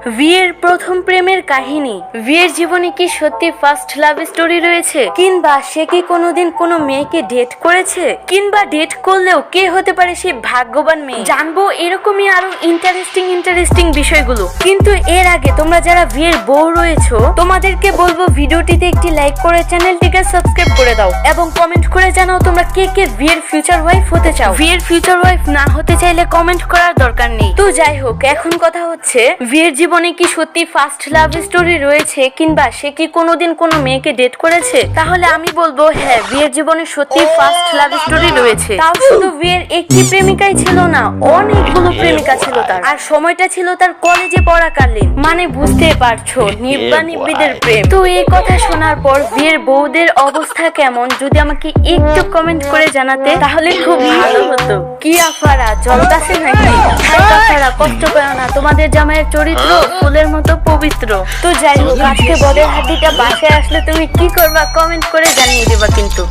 ভিয়ের প্রথম প্রেমের কাহিনী। ভিয়ের জীবনে কি সত্যি ফার্স্ট লাভ স্টোরি রয়েছে, কিংবা সে কি কোনোদিন কোনো মেয়েকে ডেট করেছে, কিংবা ডেট করলেও কে হতে পারে সেই ভাগ্যবান মেয়ে, জানবো এরকমই আরো ইন্টারেস্টিং বিষয়গুলো। কিন্তু এর আগে তোমরা যারা ভিয়ের বউ রয়েছো, তোমাদেরকে বলবো ভিডিওটিতে একটি লাইক করে চ্যানেলটিকে সাবস্ক্রাইব করে দাও এবং কমেন্ট করে জানাও তোমরা কে কে ভিয়ের ফিউচার ওয়াইফ হতে চাও। ভিয়ের ফিউচার ওয়াইফ না হতে চাইলে কমেন্ট করার দরকার নেই। তো যাই হোক, এখন কথা হচ্ছে ভিয়ের জীবনে কি সত্যি ফার্স্ট লাভ স্টোরি রয়েছে, কিংবা সে কি কোনোদিন কোনো মেয়েকে ডেট করেছে। তাহলে আমি বলবো হ্যাঁ, ভিয়ের জীবনে সত্যি ফার্স্ট লাভ স্টোরি রয়েছে। তাও শুধু ভিয়ের একটি প্রেমিকাই ছিল না, অনেকগুলো প্রেমিকা ছিল তার। আর সময়টা ছিল তার কলেজে পড়াকালীন, মানে বুঝতে পারছো নিব্বা নিব্বিদের প্রেম। তো এই কথা শোনার পর ভিয়ের বউদের অবস্থা কেমন যদি আমাকে একটু কমেন্ট করে জানাতে তাহলে খুব ভালো হতো। কি আফারা জলদাসে নাকি? আফারা কষ্ট পেও না, তোমাদের জামাইয়ের চরিত্র ফুলের মতো পবিত্র। তো যাই হোক, আজকে বদের হাড্ডিটা বাসায় আসলে তুমি কি করবা কমেন্ট করে জানিয়ে দিবা কিন্তু।